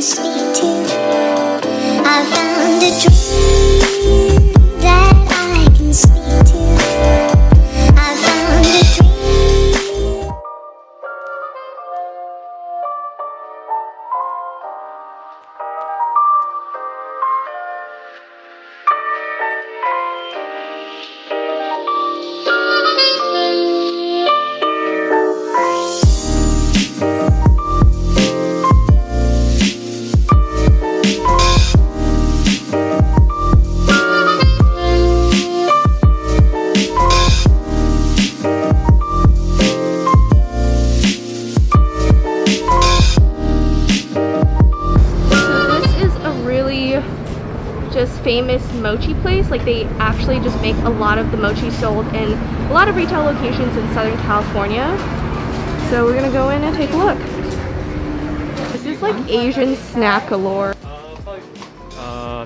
can speak to. I found a dream that I can speak to. I found a dream. Famous mochi place. Like, they actually just make a lot of the mochi sold in a lot of retail locations in Southern California. So we're gonna go in and take a look. This is like Asian snack galore.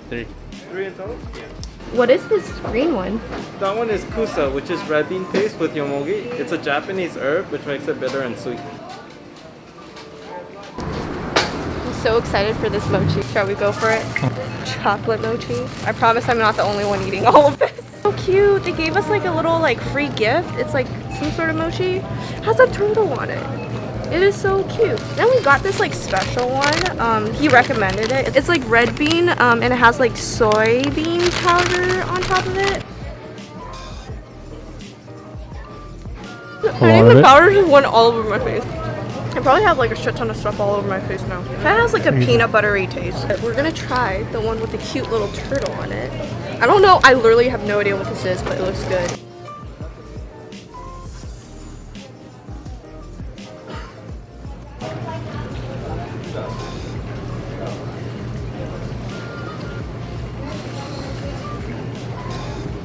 Three in total? Yeah. What is this green one? That one is kusa, which is red bean paste with yomogi. It's a Japanese herb which makes it bitter and sweet. I'm so excited for this mochi. Shall we go for it? Chocolate mochi. I promise I'm not the only one eating all of this. So cute. They gave us like a little like free gift. It's like some sort of mochi. It has a turtle on it. It is so cute. Then we got this like special one. He recommended it. It's like red bean and it has like soybean powder on top of it. I think the powder just went all over my face. I probably have like a shit ton of stuff all over my face now. It kind of has like a peanut buttery taste. We're gonna try the one with the cute little turtle on it. I don't know, I literally have no idea what this is, but it looks good.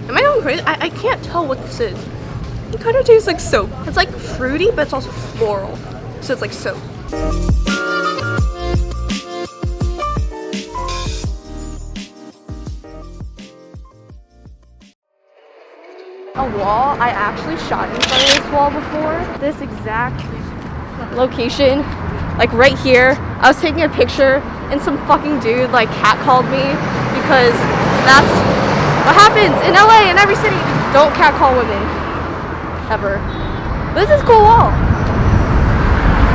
Am I going crazy? I can't tell what this is. It kind of tastes like soap. It's like fruity, but it's also floral. So it's like soap. A wall, I actually shot in front of this wall before. This exact location, like right here. I was taking a picture and some fucking dude like catcalled me because that's what happens in LA, in every city. Don't catcall women, ever. But this is a cool wall.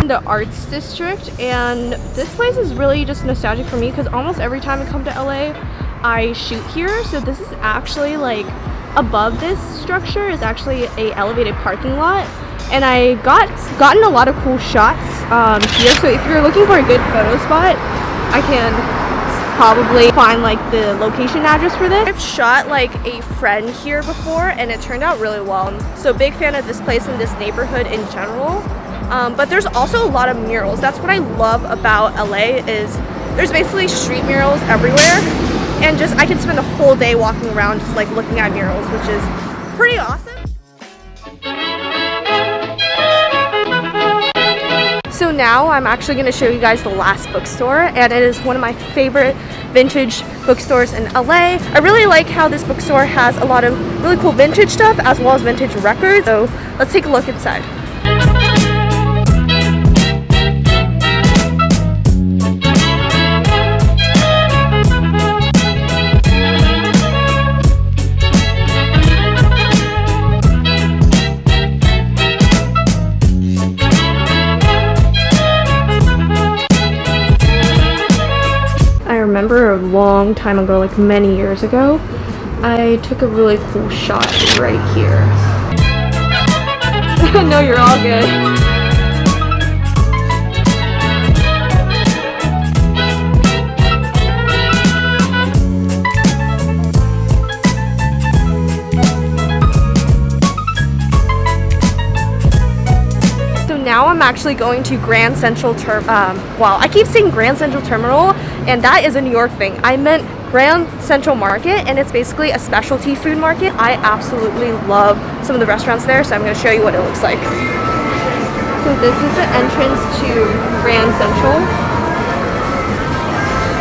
The arts district, and this place is really just nostalgic for me because almost every time I come to LA I shoot here. So this is actually like above this structure is actually a elevated parking lot, and I gotten a lot of cool shots here. So if you're looking for a good photo spot, I can probably find like the location address for this. I've shot like a friend here before and it turned out really well, so big fan of this place and this neighborhood in general. But there's also a lot of murals. That's what I love about LA, is there's basically street murals everywhere, and just I can spend the whole day walking around just like looking at murals, which is pretty awesome. So now I'm actually going to show you guys the last bookstore, and it is one of my favorite vintage bookstores in LA. I really like how this bookstore has a lot of really cool vintage stuff as well as vintage records. So let's take a look inside. I remember a long time ago, like many years ago, I took a really cool shot right here. No, you're all good. Now I'm actually going to Grand Central wow, I keep saying Grand Central Terminal, and that is a New York thing. I meant Grand Central Market, and it's basically a specialty food market. I absolutely love some of the restaurants there, so I'm going to show you what it looks like. So this is the entrance to Grand Central,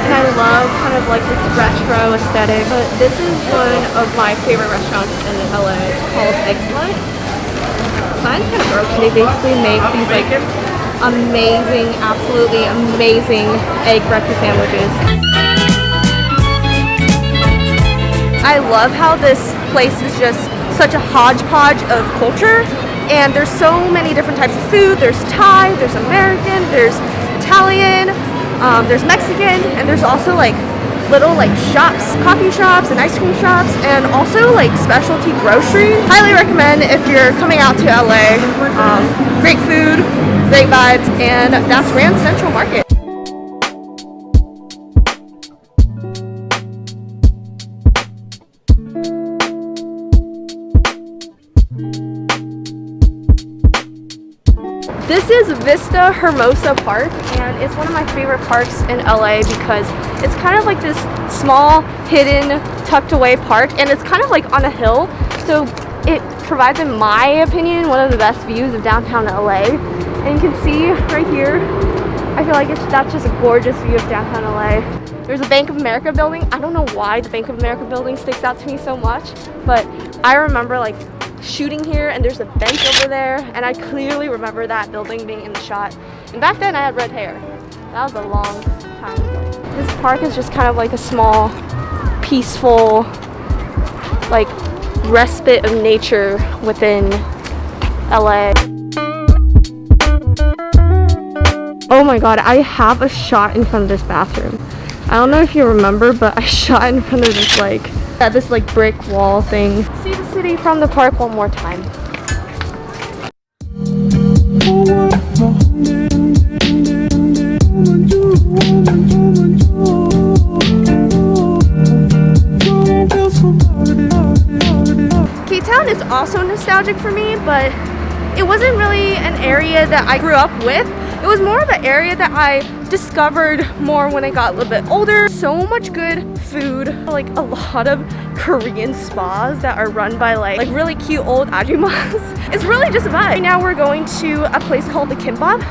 and I love kind of like this retro aesthetic. But this is one of my favorite restaurants in LA. It's called Excellent. Mine's kind of broken. They basically make these like amazing, absolutely amazing egg breakfast sandwiches. I love how this place is just such a hodgepodge of culture, and there's so many different types of food. There's Thai, there's American, there's Italian, there's Mexican, and there's also like little like shops, coffee shops and ice cream shops, and also like specialty grocery. Highly recommend if you're coming out to LA. Great food, great vibes, and that's Rand Central Market. This is Vista Hermosa Park, and it's one of my favorite parks in LA because it's kind of like this small, hidden, tucked away park, and it's kind of like on a hill, so it provides, in my opinion, one of the best views of downtown LA. And you can see right here, I feel like that's just a gorgeous view of downtown LA. There's a Bank of America building. I don't know why the Bank of America building sticks out to me so much, but I remember like shooting here, and there's a bench over there, and I clearly remember that building being in the shot. And back then I had red hair. That was a long time ago. This park is just kind of like a small, peaceful, like respite of nature within LA. Oh my god, I have a shot in front of this bathroom. I don't know if you remember, but I shot in front of this like brick wall thing. See the city from the park one more time. K-Town is also nostalgic for me, but it wasn't really an area that I grew up with. It was more of an area that I discovered more when I got a little bit older. So much good food, like a lot of Korean spas that are run by like really cute old ajumas. It's really just a vibe. Right now we're going to a place called the Kimbap,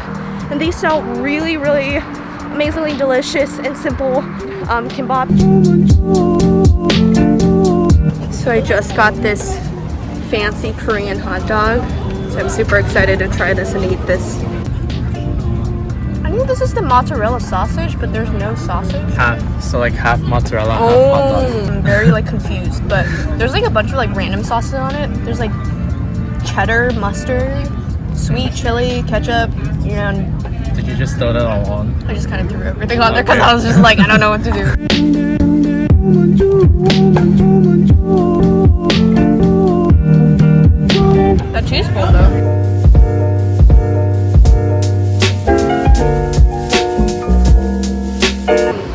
and they sell really, really amazingly delicious and simple kimbap. So I just got this fancy Korean hot dog. So I'm super excited to try this and eat this. I think this is the mozzarella sausage, but there's no sausage. Half, so like half mozzarella, half Oh, hot dog. I'm very like confused, but there's like a bunch of like random sauces on it. There's like cheddar, mustard, sweet chili, ketchup, you know. Did you just throw that all on? I just kind of threw everything on there because I was just like, I don't know what to do. That cheese bowl though.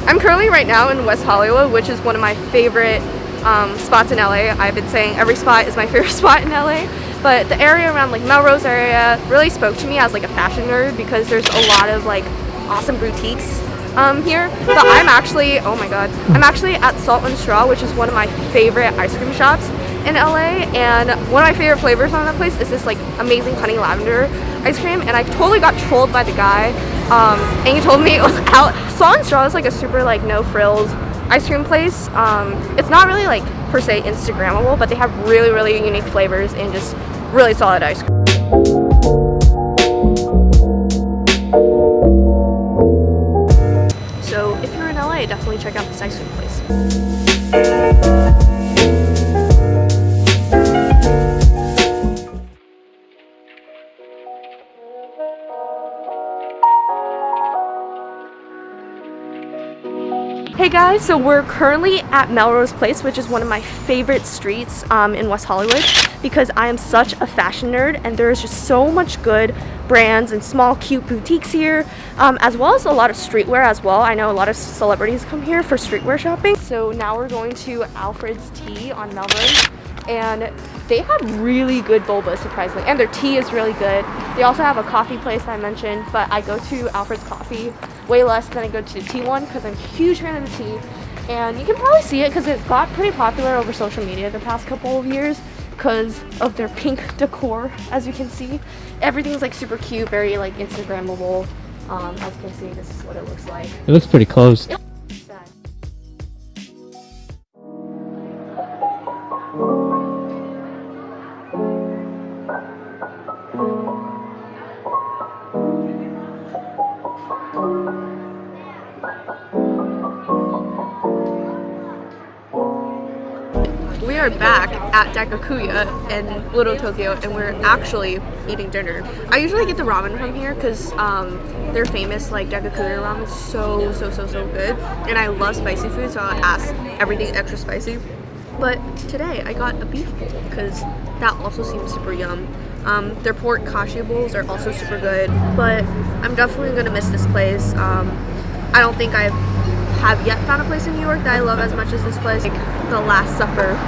I'm currently right now in West Hollywood, which is one of my favorite spots in LA. I've been saying every spot is my favorite spot in LA, but the area around like Melrose area really spoke to me as like a fashion nerd because there's a lot of like awesome boutiques here. But I'm actually, oh my god, I'm actually at Salt and Straw, which is one of my favorite ice cream shops in LA, and one of my favorite flavors on that place is this like amazing honey lavender ice cream, and I totally got trolled by the guy, and he told me it was out. Salt and Straw is like a super like no frills ice cream place. It's not really like per se Instagrammable, but they have really, really unique flavors and just really solid ice cream. So if you're in LA, definitely check out this ice cream place. Hey guys, so we're currently at Melrose Place, which is one of my favorite streets in West Hollywood because I am such a fashion nerd, and there's just so much good brands and small cute boutiques here, as well as a lot of streetwear as well. I know a lot of celebrities come here for streetwear shopping. So now we're going to Alfred's Tea on Melrose, and they have really good boba, surprisingly, and their tea is really good. They also have a coffee place I mentioned, but I go to Alfred's Coffee way less than I go to the tea one because I'm a huge fan of the tea, and you can probably see it because it got pretty popular over social media the past couple of years because of their pink decor. As you can see, everything's like super cute, very like Instagrammable. As you can see, this is what it looks like. It looks pretty closed. are back at Daigakuya in Little Tokyo, and we're actually eating dinner. I usually get the ramen from here because they're famous, like Daigakuya ramen is so good, and I love spicy food, so I ask everything extra spicy. But today I got a beef bowl because that also seems super yum. Their pork kashi bowls are also super good, but I'm definitely gonna miss this place. I don't think I have yet found a place in New York that I love as much as this place. Like The Last Supper.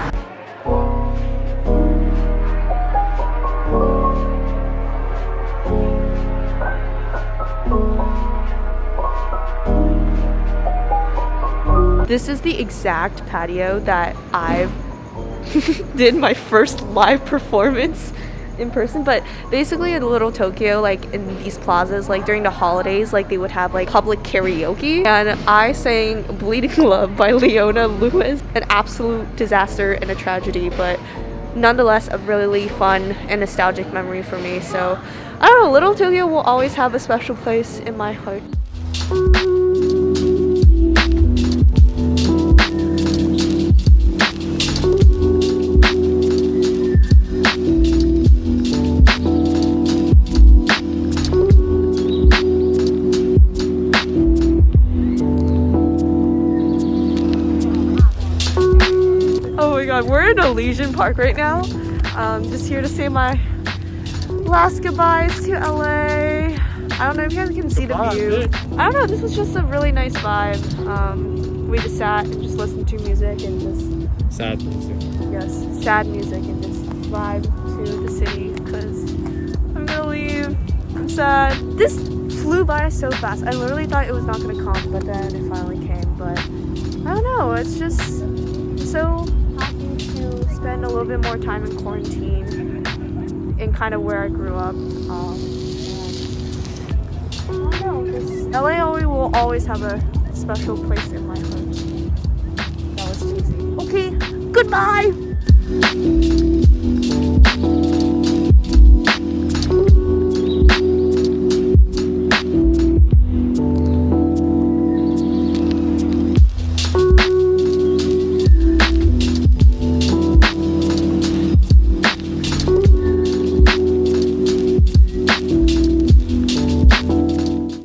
This is the exact patio that I've did my first live performance in person. But basically in Little Tokyo, like in these plazas, like during the holidays, like they would have like public karaoke, and I sang Bleeding Love by Leona Lewis. An absolute disaster and a tragedy, but nonetheless a really fun and nostalgic memory for me. So I don't know, Little Tokyo will always have a special place in my heart. We're in Elysian Park right now. Just here to say my last goodbyes to LA. I don't know if you guys can see the view. I don't know, this was just a really nice vibe. We just sat and just listened to music and just... Sad music. Yes, sad music and just vibe to the city because I'm gonna leave. I'm sad. This flew by so fast. I literally thought it was not gonna come, but then it finally came. But I don't know, it's just so happy to spend a little bit more time in quarantine in kind of where I grew up. And I don't know, just LA will always have a special place in my heart. That was cheesy. Okay, goodbye!